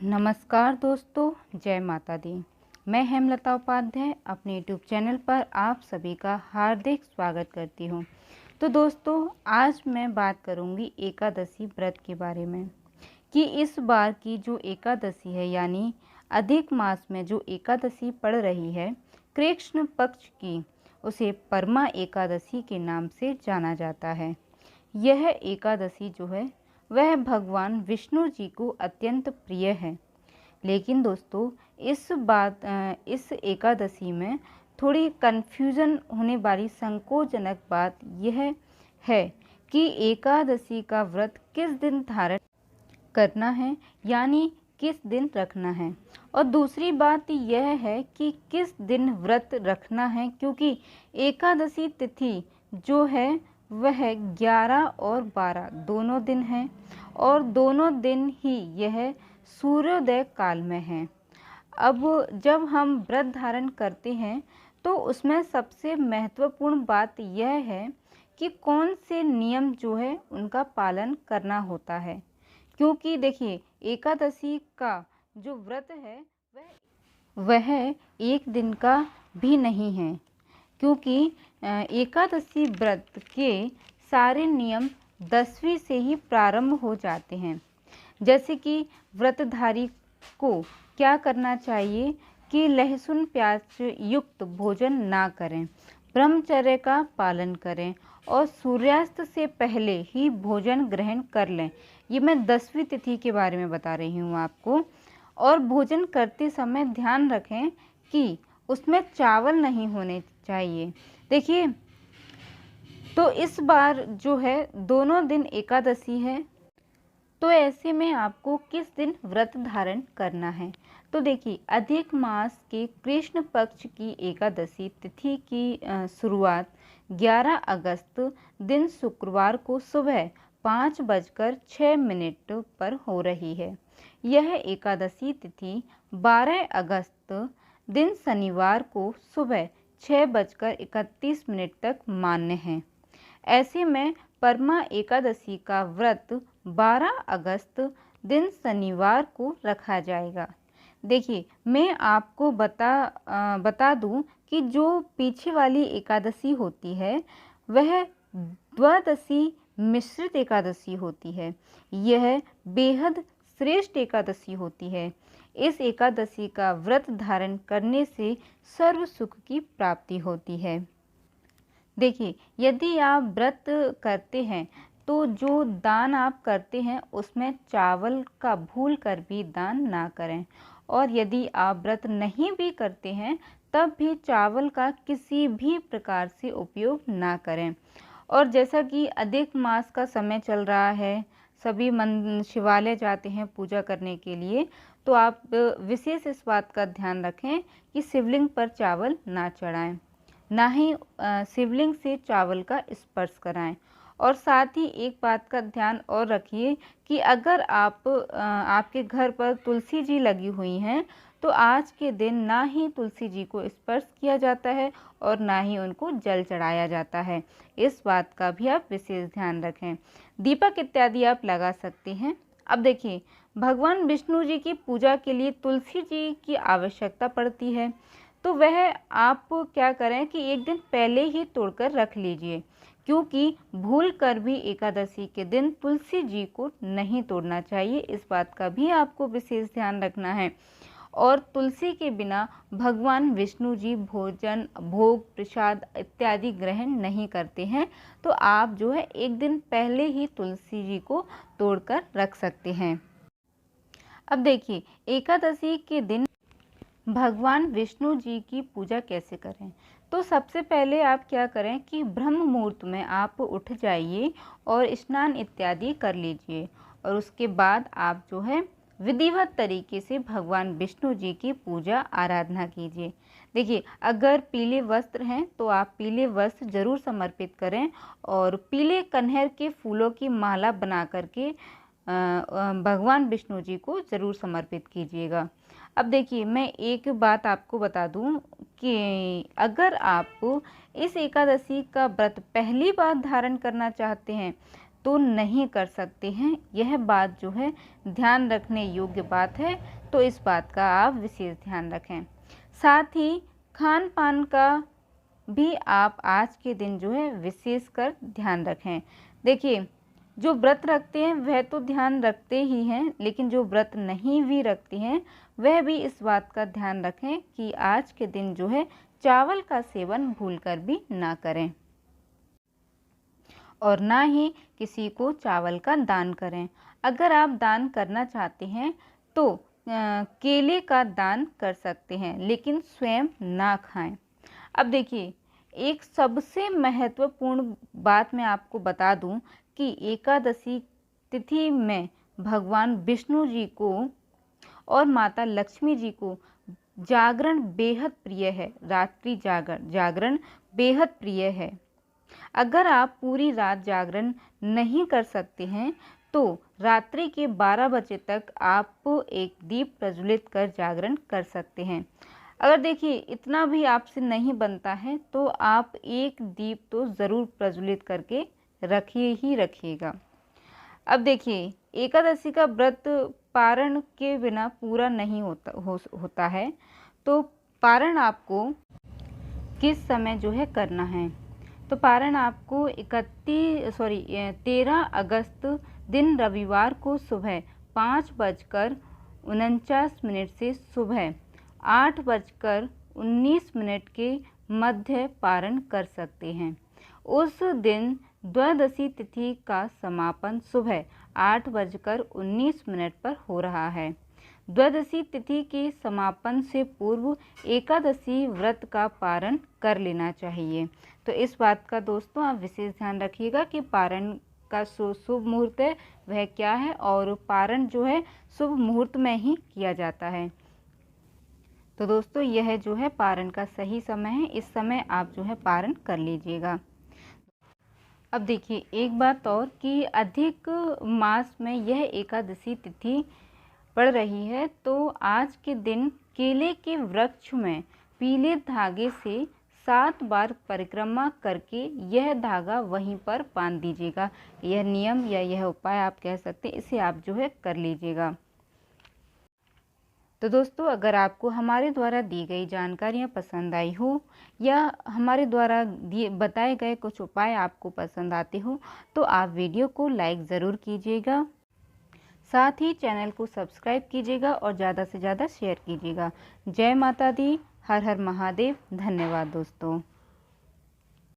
नमस्कार दोस्तों, जय माता दी। मैं हेमलता उपाध्याय अपने यूट्यूब चैनल पर आप सभी का हार्दिक स्वागत करती हूँ। तो दोस्तों, आज मैं बात करूँगी एकादशी व्रत के बारे में कि इस बार की जो एकादशी है यानी अधिक मास में जो एकादशी पड़ रही है कृष्ण पक्ष की, उसे परमा एकादशी के नाम से जाना जाता है। यह एकादशी जो है वह भगवान विष्णु जी को अत्यंत प्रिय है। लेकिन दोस्तों, इस एकादशी में थोड़ी कन्फ्यूज़न होने वाली संकोचजनक बात यह है कि एकादशी का व्रत किस दिन धारण करना है यानी किस दिन रखना है, और दूसरी बात यह है कि किस दिन व्रत रखना है, क्योंकि एकादशी तिथि जो है वह 11 और 12 दोनों दिन है और दोनों दिन ही यह सूर्योदय काल में है। अब जब हम व्रत धारण करते हैं तो उसमें सबसे महत्वपूर्ण बात यह है कि कौन से नियम जो है उनका पालन करना होता है, क्योंकि देखिए एकादशी का जो व्रत है वह एक दिन का भी नहीं है, क्योंकि एकादशी व्रत के सारे नियम 10वीं से ही प्रारंभ हो जाते हैं। जैसे कि व्रतधारी को क्या करना चाहिए कि लहसुन प्याज युक्त भोजन ना करें, ब्रह्मचर्य का पालन करें और सूर्यास्त से पहले ही भोजन ग्रहण कर लें। ये मैं 10वीं तिथि के बारे में बता रही हूँ आपको। और भोजन करते समय ध्यान रखें कि उसमें चावल नहीं होने चाहिए। देखिए, तो इस बार जो है दोनों दिन एकादशी है, तो ऐसे में आपको किस दिन व्रत धारण करना है। तो देखिए, अधिक मास के कृष्ण पक्ष की एकादशी तिथि की शुरुआत 11 अगस्त दिन शुक्रवार को सुबह 5:06 पर हो रही है। यह एकादशी तिथि 12 अगस्त दिन शनिवार को सुबह 6:31 तक मान्य है। ऐसे में परमा एकादशी का व्रत 12 अगस्त दिन शनिवार को रखा जाएगा। देखिए, मैं आपको बता दूं कि जो पीछे वाली एकादशी होती है वह द्वादशी मिश्रित एकादशी होती है। यह बेहद श्रेष्ठ एकादशी होती है। इस एकादशी का व्रत धारण करने से सर्व सुख की प्राप्ति होती है। देखिए, यदि आप व्रत करते हैं तो जो दान आप करते हैं उसमें चावल का भूल कर भी दान ना करें, और यदि आप व्रत नहीं भी करते हैं तब भी चावल का किसी भी प्रकार से उपयोग ना करें। और जैसा कि अधिक मास का समय चल रहा है, सभी शिवालय जाते हैं पूजा करने के लिए, तो आप विशेष इस बात का ध्यान रखें कि शिवलिंग पर चावल ना चढ़ाएं, ना ही शिवलिंग से चावल का स्पर्श कराएं। और साथ ही एक बात का ध्यान और रखिए कि अगर आपके घर पर तुलसी जी लगी हुई हैं तो आज के दिन ना ही तुलसी जी को स्पर्श किया जाता है और ना ही उनको जल चढ़ाया जाता है। इस बात का भी आप विशेष ध्यान रखें। दीपक इत्यादि आप लगा सकते हैं। अब देखिए, भगवान विष्णु जी की पूजा के लिए तुलसी जी की आवश्यकता पड़ती है, तो वह आप क्या करें कि एक दिन पहले ही तोड़कर रख लीजिए, क्योंकि भूल कर भी एकादशी के दिन तुलसी जी को नहीं तोड़ना चाहिए। इस बात का भी आपको विशेष ध्यान रखना है। और तुलसी के बिना भगवान विष्णु जी भोजन, भोग, प्रसाद इत्यादि ग्रहण नहीं करते हैं, तो आप जो है एक दिन पहले ही तुलसी जी को तोड़कर रख सकते हैं। अब देखिए, एकादशी के दिन भगवान विष्णु जी की पूजा कैसे करें। तो सबसे पहले आप क्या करें कि ब्रह्म मुहूर्त में आप उठ जाइए और स्नान इत्यादि कर लीजिए, और उसके बाद आप जो है विधिवत तरीके से भगवान विष्णु जी की पूजा आराधना कीजिए। देखिए, अगर पीले वस्त्र हैं तो आप पीले वस्त्र जरूर समर्पित करें और पीले कनहर के फूलों की माला बना करके भगवान विष्णु जी को ज़रूर समर्पित कीजिएगा। अब देखिए, मैं एक बात आपको बता दूं कि अगर आप इस एकादशी का व्रत पहली बार धारण करना चाहते हैं तो नहीं कर सकते हैं। यह बात जो है ध्यान रखने योग्य बात है, तो इस बात का आप विशेष ध्यान रखें। साथ ही खान पान का भी आप आज के दिन जो है विशेषकर ध्यान रखें। देखिए, जो व्रत रखते हैं वह तो ध्यान रखते ही हैं, लेकिन जो व्रत नहीं भी रखते हैं वह भी इस बात का ध्यान रखें कि आज के दिन जो है चावल का सेवन भूलकर भी ना करें और ना ही किसी को चावल का दान करें। अगर आप दान करना चाहते हैं तो केले का दान कर सकते हैं, लेकिन स्वयं ना खाएं। अब देखिए, एक सबसे महत्वपूर्ण बात मैं आपको बता दूं कि एकादशी तिथि में भगवान विष्णु जी को और माता लक्ष्मी जी को जागरण बेहद प्रिय है। रात्रि जागरण बेहद प्रिय है। अगर आप पूरी रात जागरण नहीं कर सकते हैं तो रात्रि के 12 बजे तक आप एक दीप प्रज्वलित कर जागरण कर सकते हैं। अगर देखिए इतना भी आपसे नहीं बनता है तो आप एक दीप तो ज़रूर प्रज्वलित करके रखिएगा। अब देखिए, एकादशी का व्रत पारण के बिना पूरा नहीं होता है। तो पारण आपको किस समय जो है करना है, तो पारण आपको 13 अगस्त दिन रविवार को सुबह 5:49 से सुबह 8:19 के मध्य पारण कर सकते हैं। उस दिन द्वादशी तिथि का समापन सुबह 8:19 पर हो रहा है। द्वादशी तिथि के समापन से पूर्व एकादशी व्रत का पारण कर लेना चाहिए। तो इस बात का दोस्तों आप विशेष ध्यान रखिएगा कि पारण का शुभ मुहूर्त है वह क्या है, और पारण जो है शुभ मुहूर्त में ही किया जाता है। तो दोस्तों यह जो है पारण का सही समय है, इस समय आप जो है पारण कर लीजिएगा। अब देखिए एक बात और कि अधिक मास में यह एकादशी तिथि पड़ रही है, तो आज के दिन केले के वृक्ष में पीले धागे से 7 बार परिक्रमा करके यह धागा वहीं पर बांध दीजिएगा। यह नियम या यह उपाय आप कह सकते हैं, इसे आप जो है कर लीजिएगा। तो दोस्तों अगर आपको हमारे द्वारा दी गई जानकारियाँ पसंद आई हो या हमारे द्वारा बताए गए कुछ उपाय आपको पसंद आते हो तो आप वीडियो को लाइक ज़रूर कीजिएगा। साथ ही चैनल को सब्सक्राइब कीजिएगा और ज़्यादा से ज़्यादा शेयर कीजिएगा। जय माता दी, हर हर महादेव। धन्यवाद दोस्तों।